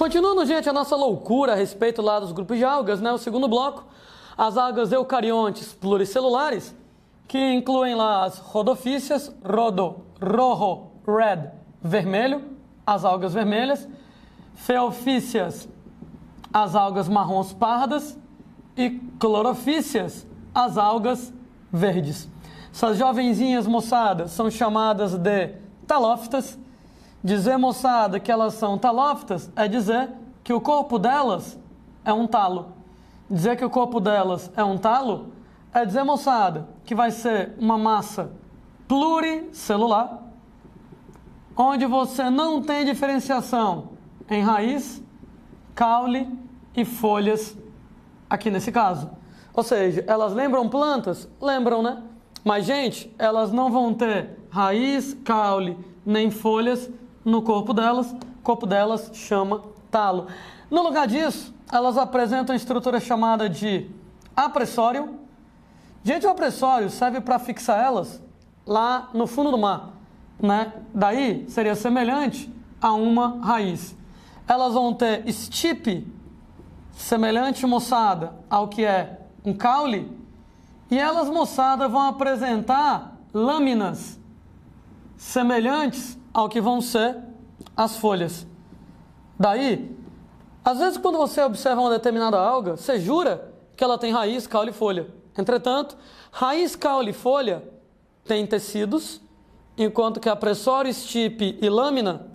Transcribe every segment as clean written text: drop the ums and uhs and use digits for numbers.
Continuando, gente, a nossa loucura a respeito lá dos grupos de algas, né? O segundo bloco, as algas eucariontes pluricelulares, que incluem lá as rodophysias, rojo, red, vermelho, as algas vermelhas, phaeophysias, as algas marrons pardas e clorophysias, as algas verdes. Essas jovenzinhas, moçada, são chamadas de talófitas. Dizer, moçada, que elas são talófitas é dizer que o corpo delas é um talo. Dizer que o corpo delas é um talo é dizer, moçada, que vai ser uma massa pluricelular, onde você não tem diferenciação em raiz, caule e folhas, aqui nesse caso. Ou seja, elas lembram plantas? Lembram, né? Mas, gente, elas não vão ter raiz, caule, nem folhas no corpo delas. O corpo delas chama talo. No lugar disso, elas apresentam a estrutura chamada de apressório. Gente, o apressório serve para fixar elas lá no fundo do mar, né? Daí seria semelhante a uma raiz. Elas vão ter estipe, semelhante, moçada, ao que é um caule, e elas, moçada, vão apresentar lâminas semelhantes ao que vão ser as folhas. Daí, às vezes quando você observa uma determinada alga, você jura que ela tem raiz, caule e folha. Entretanto, raiz, caule e folha têm tecidos, enquanto que apressório, estipe e lâmina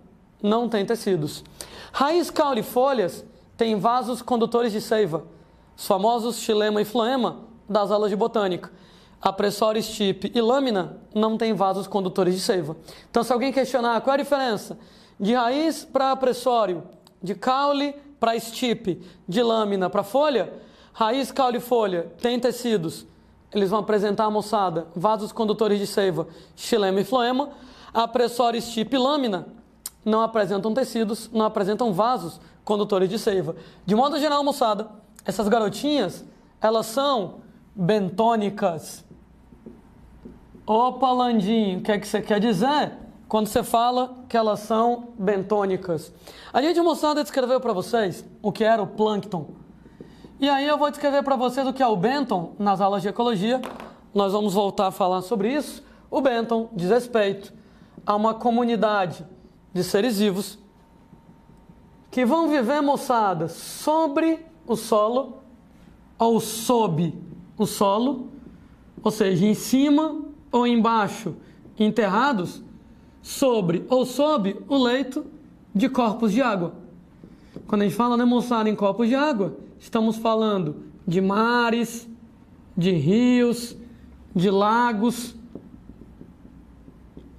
não têm tecidos. Raiz, caule e folhas têm vasos condutores de seiva, os famosos xilema e floema das aulas de botânica. Apressório, estipe e lâmina não têm vasos condutores de seiva. Então, se alguém questionar qual é a diferença de raiz para apressório, de caule para estipe, de lâmina para folha, raiz, caule e folha têm tecidos, eles vão apresentar, moçada, vasos condutores de seiva, xilema e floema. Apressório, estipe e lâmina não apresentam tecidos, não apresentam vasos condutores de seiva. De modo geral, moçada, essas garotinhas, elas são bentônicas. Opa, Landinho, o que é que você quer dizer quando você fala que elas são bentônicas? A gente, moçada, descreveu para vocês o que era o plâncton. E aí eu vou descrever para vocês o que é o bênton nas aulas de ecologia. Nós vamos voltar a falar sobre isso. O bênton diz respeito a uma comunidade de seres vivos que vão viver, moçada, sobre o solo ou sob o solo, ou seja, em cima ou embaixo, enterrados, sobre ou sob o leito de corpos de água. Quando a gente fala, né, moçada, em corpos de água, estamos falando de mares, de rios, de lagos.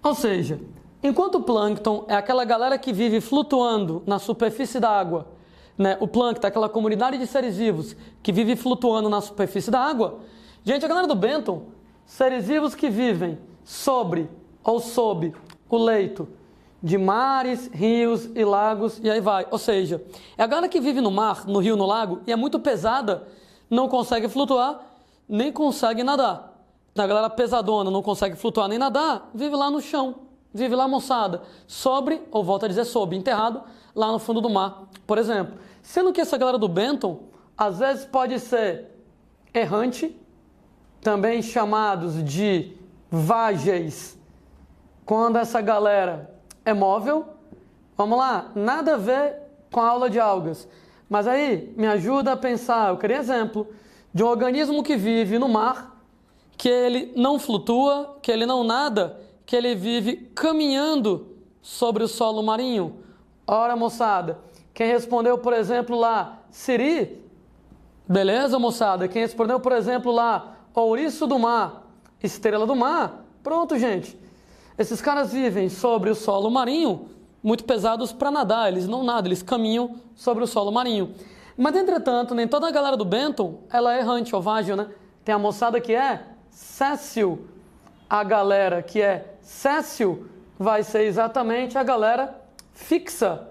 Ou seja, enquanto o plâncton é aquela galera que vive flutuando na superfície da água, né? O plâncton é aquela comunidade de seres vivos que vive flutuando na superfície da água. Gente, a galera do bênton, seres vivos que vivem sobre ou sob o leito de mares, rios e lagos, e aí vai. Ou seja, é a galera que vive no mar, no rio, no lago, e é muito pesada, não consegue flutuar, nem consegue nadar. A galera pesadona não consegue flutuar nem nadar, vive lá no chão, vive lá, moçada, sobre, ou volta a dizer sob, enterrado, lá no fundo do mar, por exemplo. Sendo que essa galera do bênton, às vezes pode ser errante, também chamados de vágeis, quando essa galera é móvel. Vamos lá, nada a ver com a aula de algas, mas aí me ajuda a pensar, eu queria exemplo de um organismo que vive no mar, que ele não flutua, que ele não nada, que ele vive caminhando sobre o solo marinho. Ora, moçada, quem respondeu, por exemplo, lá, siri, beleza, moçada? Quem respondeu, por exemplo, lá, ouriço do mar, estrela do mar, pronto, gente. Esses caras vivem sobre o solo marinho, muito pesados para nadar, eles não nadam, eles caminham sobre o solo marinho. Mas, entretanto, nem toda a galera do bênton, ela é errante, ou vágil, né? Tem a moçada que é séssil. A galera que é séssil vai ser exatamente a galera fixa,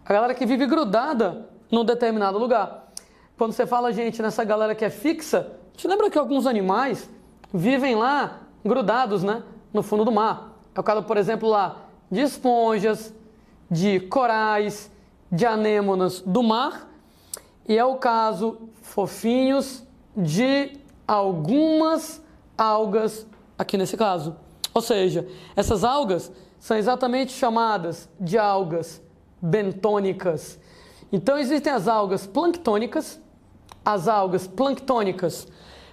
a galera que vive grudada num determinado lugar. Quando você fala, gente, nessa galera que é fixa, te lembra que alguns animais vivem lá grudados, né, no fundo do mar. É o caso, por exemplo, lá de esponjas, de corais, de anêmonas do mar, e é o caso, fofinhos, de algumas algas aqui nesse caso. Ou seja, essas algas são exatamente chamadas de algas bentônicas. Então existem as algas planctônicas. As algas planctônicas,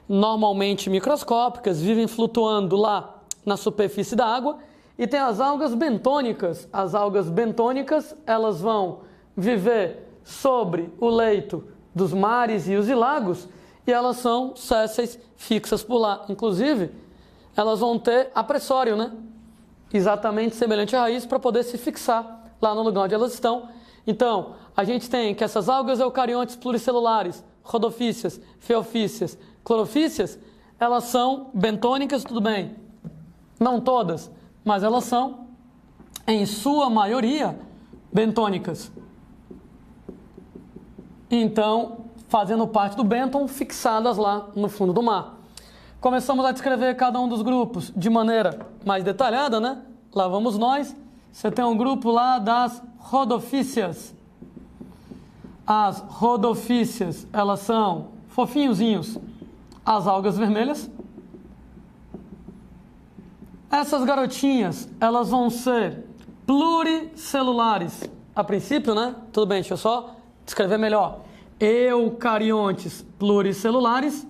normalmente microscópicas, vivem flutuando lá na superfície da água. E tem as algas bentônicas. As algas bentônicas, elas vão viver sobre o leito dos mares, rios e lagos, e elas são sésseis, fixas por lá. Inclusive, elas vão ter apressório, né? Exatamente semelhante à raiz, para poder se fixar lá no lugar onde elas estão. Então, a gente tem que essas algas eucariontes pluricelulares, rodofícias, feofícias, clorofícias, elas são bentônicas, tudo bem. Não todas, mas elas são, em sua maioria, bentônicas. Então, fazendo parte do bênton, fixadas lá no fundo do mar. Começamos a descrever cada um dos grupos de maneira mais detalhada, né? Lá vamos nós. Você tem um grupo lá das rodofícias. As rodofícias, elas são fofinhozinhos, as algas vermelhas. Essas garotinhas, elas vão ser pluricelulares. A princípio, né? Tudo bem, deixa eu só descrever melhor. Eucariontes pluricelulares.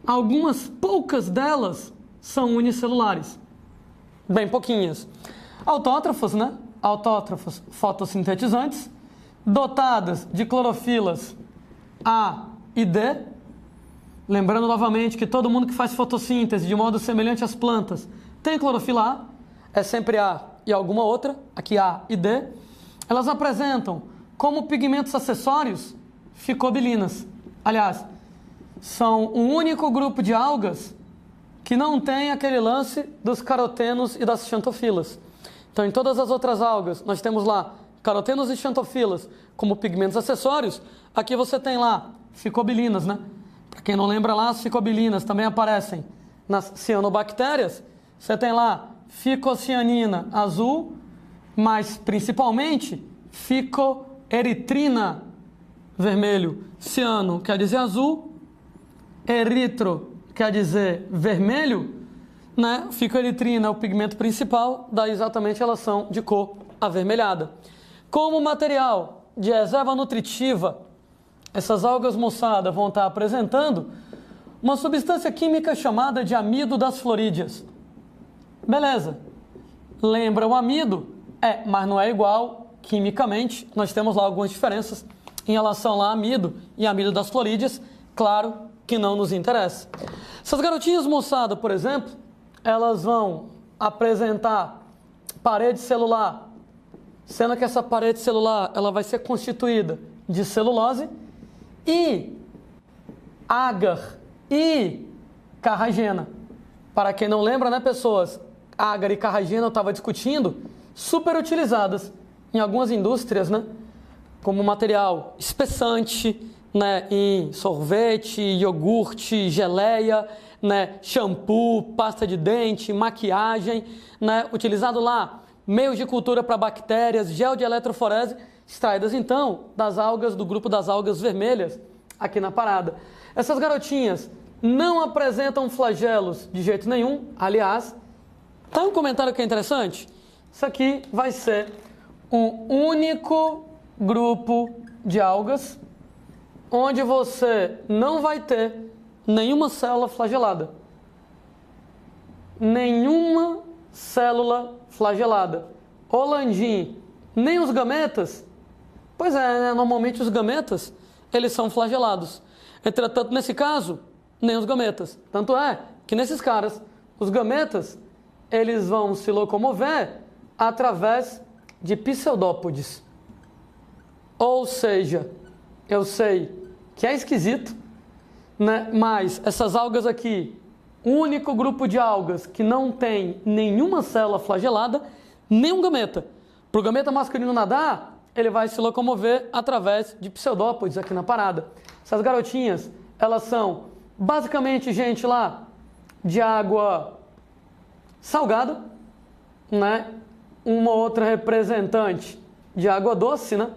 Algumas poucas delas são unicelulares. Bem pouquinhas. Autótrofos, né? Autótrofos fotossintetizantes, dotadas de clorofilas A e D. Lembrando novamente que todo mundo que faz fotossíntese de modo semelhante às plantas tem clorofila A, é sempre A e alguma outra, aqui A e D. Elas apresentam como pigmentos acessórios ficobilinas. Aliás, são um único grupo de algas que não tem aquele lance dos carotenos e das xantofilas. Então, em todas as outras algas, nós temos lá carotenos e xantofilas como pigmentos acessórios. Aqui você tem lá ficobilinas, né? Para quem não lembra lá, as ficobilinas também aparecem nas cianobactérias. Você tem lá ficocianina azul, mas principalmente ficoeritrina vermelho. Ciano quer dizer azul, eritro quer dizer vermelho, né? Ficoeritrina é o pigmento principal, daí exatamente elas são de cor avermelhada. Como material de reserva nutritiva, essas algas moçadas vão estar apresentando uma substância química chamada de amido das florídeas. Beleza. Lembra o amido? Mas não é igual quimicamente. Nós temos lá algumas diferenças em relação a amido e amido das florídeas. Claro que não nos interessa. Essas garotinhas moçadas, por exemplo, elas vão apresentar parede celular, sendo que essa parede celular ela vai ser constituída de celulose e agar e carragena. Para quem não lembra, né, pessoas? Agar e carragena eu estava discutindo, super utilizadas em algumas indústrias, né? Como material espessante, né, em sorvete, iogurte, geleia, né, shampoo, pasta de dente, maquiagem, né, utilizado lá, meios de cultura para bactérias, gel de eletroforese, extraídas então das algas do grupo das algas vermelhas aqui na parada. Essas garotinhas não apresentam flagelos de jeito nenhum, aliás, tá um comentário que é interessante? Isso aqui vai ser um único grupo de algas onde você não vai ter nenhuma célula flagelada. Nenhuma célula flagelada. O landim, nem os gametas. Pois é, né? Normalmente os gametas, eles são flagelados. Entretanto, nesse caso, nem os gametas. Tanto é que nesses caras, os gametas, eles vão se locomover através de pseudópodes. Ou seja, eu sei que é esquisito, né? Mas essas algas aqui, único grupo de algas que não tem nenhuma célula flagelada, nenhum gameta. Para o gameta masculino nadar, ele vai se locomover através de pseudópodes aqui na parada. Essas garotinhas, elas são basicamente gente lá de água salgada, né? Uma outra representante de água doce, né?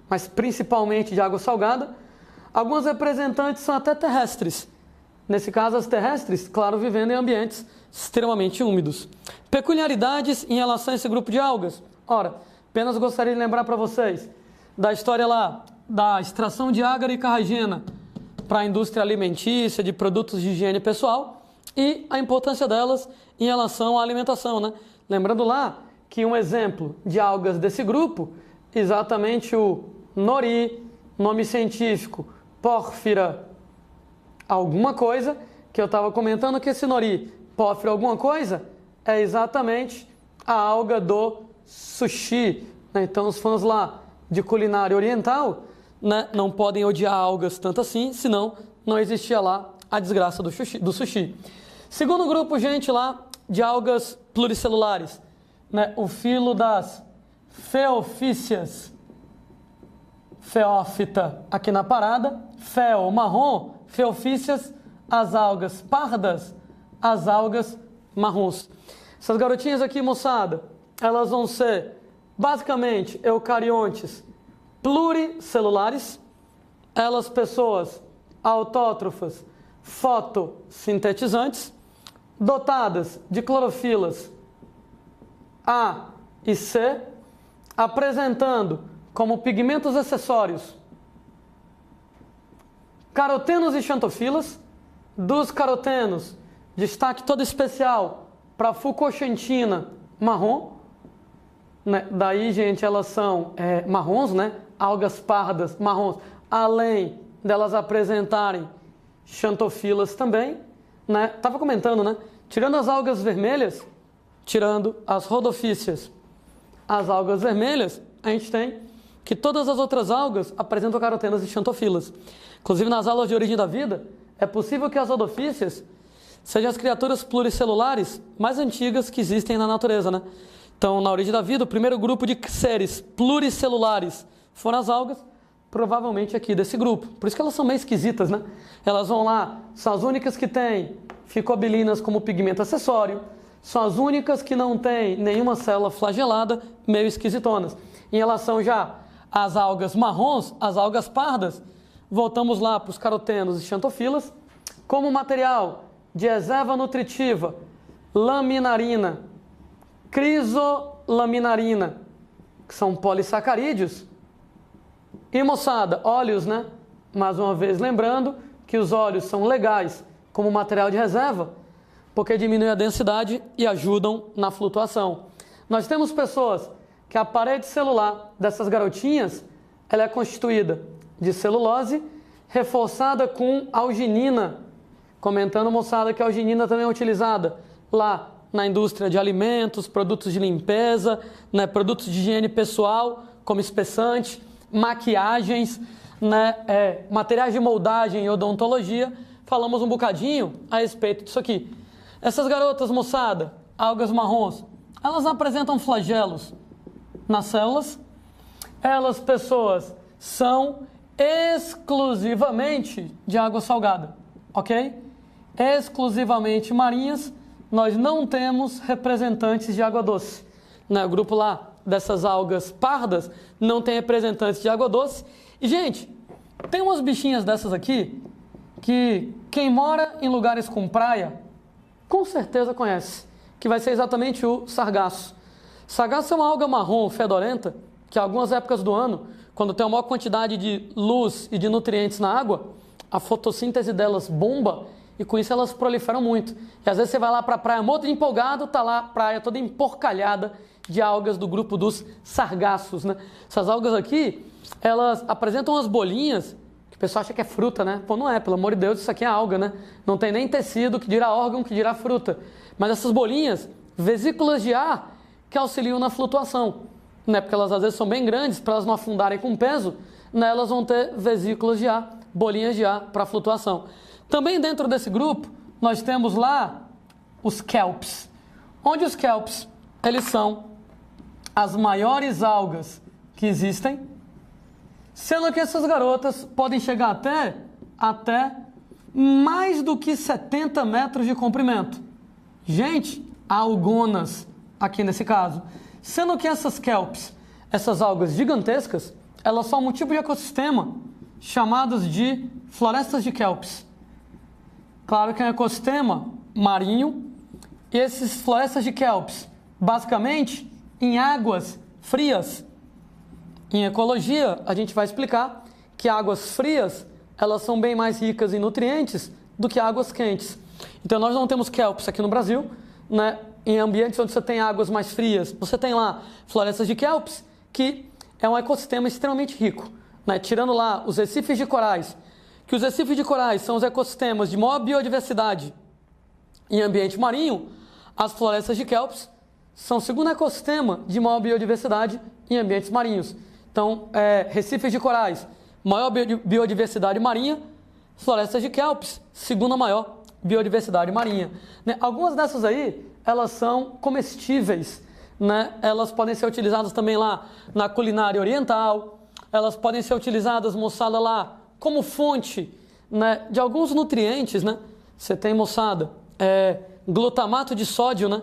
mas principalmente de água salgada. Algumas representantes são até terrestres. Nesse caso, as terrestres, claro, vivendo em ambientes extremamente úmidos. Peculiaridades em relação a esse grupo de algas. Ora, apenas gostaria de lembrar para vocês da história lá da extração de ágara e carragena para a indústria alimentícia, de produtos de higiene pessoal e a importância delas em relação à alimentação, né? Lembrando lá que um exemplo de algas desse grupo, exatamente o nori, nome científico, Porphyra alguma coisa, que eu estava comentando que esse nori, Porphyra alguma coisa, é exatamente a alga do sushi, né? Então os fãs lá de culinária oriental, né, não podem odiar algas tanto assim, senão não existia lá a desgraça do sushi. Segundo grupo, gente, lá de algas pluricelulares, né, o filo das feofícias, feófita aqui na parada, fel marrom, feofícias, as algas pardas, as algas marrons. Essas garotinhas aqui, moçada, elas vão ser basicamente eucariontes pluricelulares, elas pessoas autótrofas fotossintetizantes, dotadas de clorofilas A e C, apresentando como pigmentos acessórios carotenos e xantofilas. Dos carotenos, destaque todo especial para a fucoxantina marrom, né? Daí, gente, elas são marrons, né? Algas pardas marrons, além delas apresentarem xantofilas também, né? Tava comentando, né? Tirando as algas vermelhas, tirando as rodofícias, as algas vermelhas, a gente tem que todas as outras algas apresentam carotenas e xantofilas. Inclusive, nas aulas de origem da vida, é possível que as rodofícias sejam as criaturas pluricelulares mais antigas que existem na natureza, né? Então, na origem da vida, o primeiro grupo de seres pluricelulares foram as algas, provavelmente aqui desse grupo. Por isso que elas são meio esquisitas, né? Elas vão lá, são as únicas que têm ficobilinas como pigmento acessório, são as únicas que não têm nenhuma célula flagelada, meio esquisitonas. Em relação já às algas marrons, as algas pardas, voltamos lá para os carotenos e xantofilas, como material de reserva nutritiva, laminarina, crisolaminarina, que são polissacarídeos, e moçada, óleos, né? Mais uma vez lembrando que os óleos são legais como material de reserva, porque diminuem a densidade e ajudam na flutuação. Nós temos pessoas que a parede celular dessas garotinhas, ela é constituída de celulose reforçada com alginina. Comentando, moçada, que a alginina também é utilizada lá na indústria de alimentos, produtos de limpeza, né, produtos de higiene pessoal, como espessante, maquiagens, né, materiais de moldagem e odontologia. Falamos um bocadinho a respeito disso aqui. Essas garotas, moçada, algas marrons, elas apresentam flagelos nas células. Elas, pessoas, são exclusivamente de água salgada, ok? Exclusivamente marinhas. Nós não temos representantes de água doce, né? O grupo lá dessas algas pardas não tem representantes de água doce. E, gente, tem umas bichinhas dessas aqui que quem mora em lugares com praia com certeza conhece, que vai ser exatamente o sargaço. Sargaço é uma alga marrom fedorenta que, em algumas épocas do ano, quando tem uma maior quantidade de luz e de nutrientes na água, a fotossíntese delas bomba e com isso elas proliferam muito. E às vezes você vai lá para a praia muito empolgado, tá lá a praia toda emporcalhada de algas do grupo dos sargaços, né? Essas algas aqui, elas apresentam umas bolinhas que o pessoal acha que é fruta, né? Pô, não é, pelo amor de Deus, isso aqui é alga, né? Não tem nem tecido, que dirá órgão, que dirá fruta. Mas essas bolinhas, vesículas de ar, que auxiliam na flutuação, né? Porque elas às vezes são bem grandes, para elas não afundarem com peso, né? Elas vão ter vesículas de ar, bolinhas de ar para flutuação. Também dentro desse grupo, nós temos lá os kelps, onde os kelps, eles são as maiores algas que existem, sendo que essas garotas podem chegar até mais do que 70 metros de comprimento. Gente, algonas aqui nesse caso. Sendo que essas kelps, essas algas gigantescas, elas são um tipo de ecossistema chamados de florestas de kelps. Claro que é um ecossistema marinho, e esses florestas de kelps, basicamente, em águas frias. Em ecologia, a gente vai explicar que águas frias, elas são bem mais ricas em nutrientes do que águas quentes. Então, nós não temos kelps aqui no Brasil, né? Em ambientes onde você tem águas mais frias, você tem lá florestas de kelps, que é um ecossistema extremamente rico, né? Tirando lá os recifes de corais, que os recifes de corais são os ecossistemas de maior biodiversidade em ambiente marinho, as florestas de kelps são o segundo ecossistema de maior biodiversidade em ambientes marinhos. Então, recifes de corais, maior biodiversidade marinha, florestas de kelps, segunda maior biodiversidade marinha. Né? Algumas dessas aí, elas são comestíveis, né? Elas podem ser utilizadas também lá na culinária oriental, elas podem ser utilizadas, moçada, lá como fonte, né, de alguns nutrientes, né? Você tem, moçada, glutamato de sódio, né?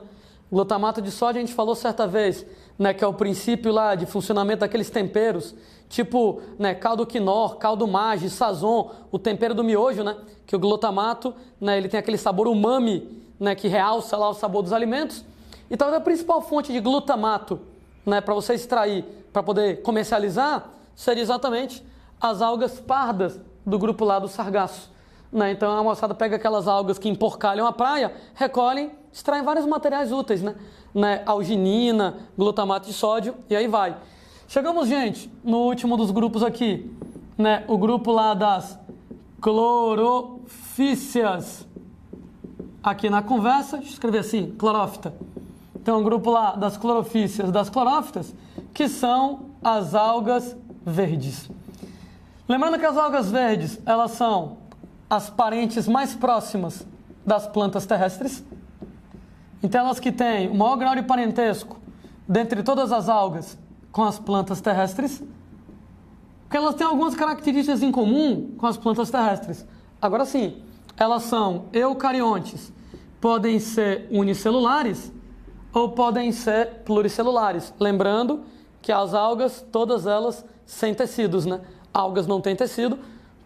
Glutamato de sódio a gente falou certa vez, né, que é o princípio lá de funcionamento daqueles temperos, tipo, né, caldo quinor, caldo Maggi, sazon, o tempero do miojo, né, que o glutamato, né, ele tem aquele sabor umami, né, que realça lá o sabor dos alimentos. Então, a principal fonte de glutamato, né, para você extrair, para poder comercializar, seria exatamente as algas pardas do grupo lá do sargaço. Né? Então, a moçada pega aquelas algas que emporcalham a praia, recolhem, extraem vários materiais úteis, né? Alginina, glutamato de sódio, e aí vai. Chegamos, gente, no último dos grupos aqui, né? O grupo lá das clorofíceas. Aqui na conversa, deixa eu escrever assim, clorófita. Então, o grupo lá das clorofíceas, das clorófitas, que são as algas verdes. Lembrando que as algas verdes, elas são as parentes mais próximas das plantas terrestres. Então, elas que têm o maior grau de parentesco dentre todas as algas com as plantas terrestres, porque elas têm algumas características em comum com as plantas terrestres. Agora sim, elas são eucariontes, podem ser unicelulares ou podem ser pluricelulares. Lembrando que as algas, todas elas, sem tecidos, né? Algas não têm tecido,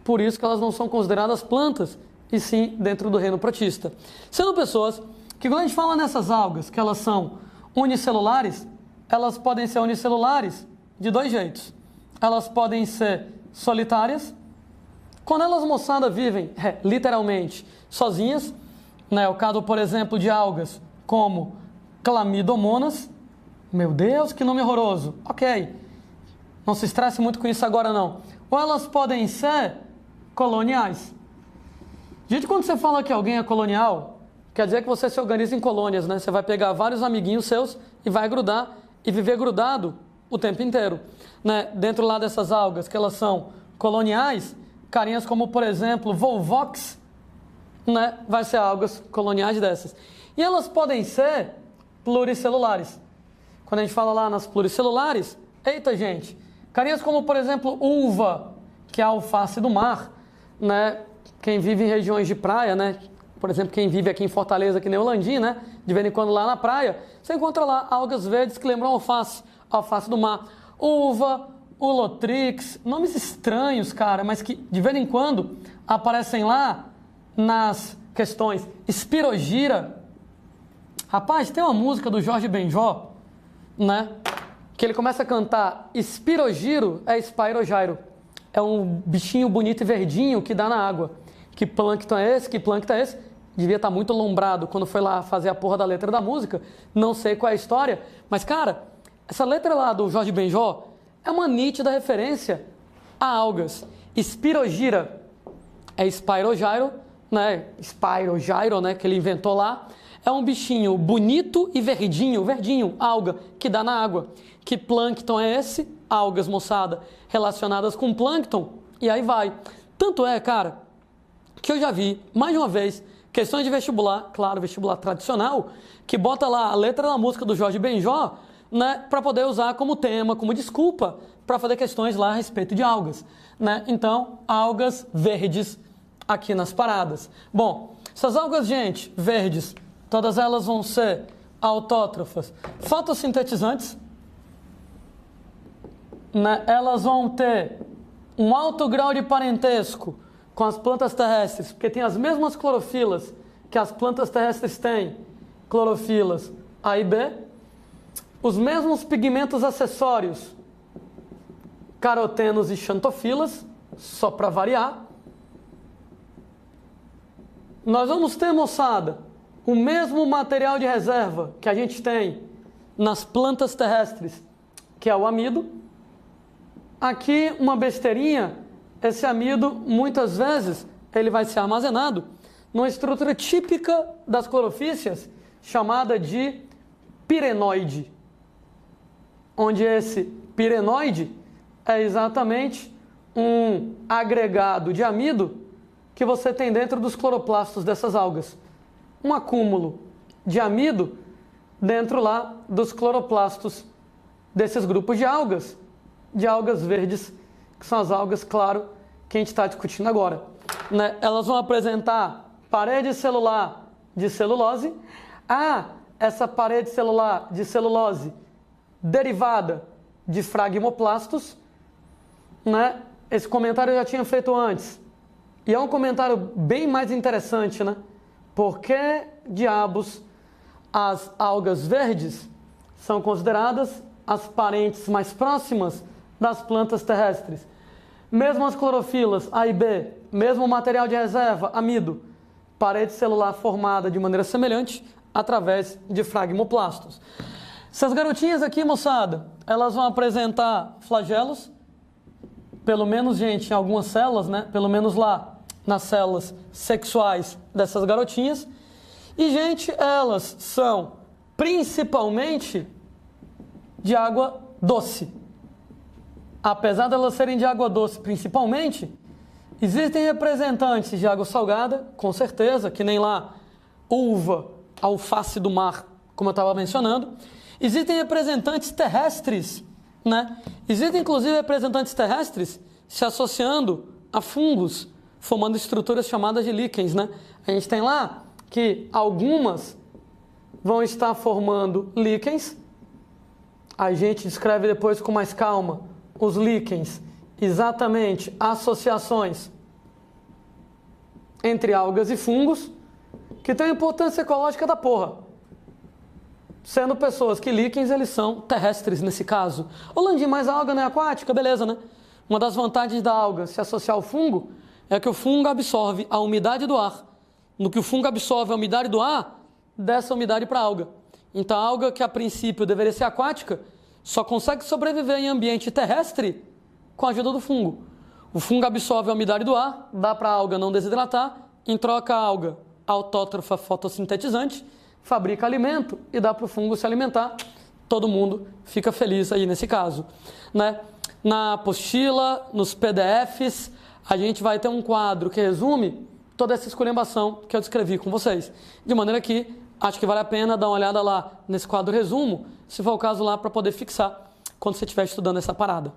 por isso que elas não são consideradas plantas, e sim dentro do reino protista. Sendo pessoas que, quando a gente fala nessas algas, que elas são unicelulares, elas podem ser unicelulares de dois jeitos. Elas podem ser solitárias, quando elas, moçada, vivem literalmente sozinhas, né? O caso, por exemplo, de algas como Clamidomonas. Meu Deus, que nome horroroso. Ok, não se estresse muito com isso agora não. Ou elas podem ser coloniais. Gente, quando você fala que alguém é colonial, quer dizer que você se organiza em colônias, né? Você vai pegar vários amiguinhos seus e vai grudar e viver grudado o tempo inteiro, né? Dentro lá dessas algas, que elas são coloniais, carinhas como, por exemplo, Volvox, né? Vai ser algas coloniais dessas. E elas podem ser pluricelulares. Quando a gente fala lá nas pluricelulares, eita, gente, carinhas como, por exemplo, uva, que é a alface do mar, né? Quem vive em regiões de praia, né? Por exemplo, quem vive aqui em Fortaleza, que nem o Landim, né? De vez em quando lá na praia, você encontra lá algas verdes que lembram alface, alface do mar. Uva, ulotrix, nomes estranhos, cara, mas que de vez em quando aparecem lá nas questões. Espirogira. Rapaz, tem uma música do Jorge Benjó, né? Que ele começa a cantar espirogiro, espirogyro. É um bichinho bonito e verdinho que dá na água. Que plâncton é esse? Que plâncton é esse? Devia estar muito lombrado quando foi lá fazer a porra da letra da música. Não sei qual é a história. Mas, cara, essa letra lá do Jorge Benjó é uma nítida referência a algas. Espirogira é spirogyro, né? Spirogyro, né? Que ele inventou lá. É um bichinho bonito e verdinho, alga, que dá na água. Que plâncton é esse? Algas, moçada, relacionadas com plâncton. E aí vai. Tanto é, cara, que eu já vi, mais de uma vez, questões de vestibular, claro, vestibular tradicional, que bota lá a letra da música do Jorge Benjó, né, para poder usar como tema, como desculpa, para fazer questões lá a respeito de algas, né? Então, algas verdes aqui nas paradas. Bom, essas algas, gente, verdes, todas elas vão ser autótrofas, fotossintetizantes, né, elas vão ter um alto grau de parentesco com as plantas terrestres, porque tem as mesmas clorofilas que as plantas terrestres têm, clorofilas A e B, os mesmos pigmentos acessórios, carotenos e xantofilas, só para variar. Nós vamos ter, moçada, o mesmo material de reserva que a gente tem nas plantas terrestres, que é o amido. Aqui uma besteirinha, esse amido muitas vezes ele vai ser armazenado numa estrutura típica das clorofícias chamada de pirenoide, onde esse pirenoide é exatamente um agregado de amido que você tem dentro dos cloroplastos dessas algas. Um acúmulo de amido dentro lá dos cloroplastos desses grupos de algas verdes, que são as algas, claro, que a gente está discutindo agora. Né? Elas vão apresentar parede celular de celulose. Essa parede celular de celulose derivada de fragmoplastos. Né? Esse comentário eu já tinha feito antes. E é um comentário bem mais interessante, né? Por que diabos as algas verdes são consideradas as parentes mais próximas das plantas terrestres? Mesmo as clorofilas A e B, mesmo material de reserva, amido, parede celular formada de maneira semelhante através de fragmoplastos. Essas garotinhas aqui, moçada, elas vão apresentar flagelos, pelo menos, gente, em algumas células, né? Pelo menos lá nas células sexuais dessas garotinhas. E, gente, elas são principalmente de água doce. Apesar de elas serem de água doce principalmente, existem representantes de água salgada, com certeza, que nem lá uva, alface do mar, como eu estava mencionando. Existem representantes terrestres, né? Existem, inclusive, representantes terrestres se associando a fungos, formando estruturas chamadas de líquens, né? A gente tem lá que algumas vão estar formando líquens. A gente descreve depois com mais calma os líquens, exatamente associações entre algas e fungos, que tem importância ecológica da porra. Sendo pessoas que líquens, eles são terrestres nesse caso. Ô Landim, mas a alga não é aquática? Beleza, né? Uma das vantagens da alga se associar ao fungo é que o fungo absorve a umidade do ar. No que o fungo absorve a umidade do ar, dessa umidade para a alga. Então a alga, que a princípio deveria ser aquática, só consegue sobreviver em ambiente terrestre com a ajuda do fungo. O fungo absorve a umidade do ar, dá para a alga não desidratar, em troca a alga, autótrofa fotossintetizante, fabrica alimento e dá para o fungo se alimentar. Todo mundo fica feliz aí nesse caso. Né? Na apostila, nos PDFs, a gente vai ter um quadro que resume toda essa esculhambação que eu descrevi com vocês. De maneira que acho que vale a pena dar uma olhada lá nesse quadro resumo, se for o caso lá, para poder fixar quando você estiver estudando essa parada.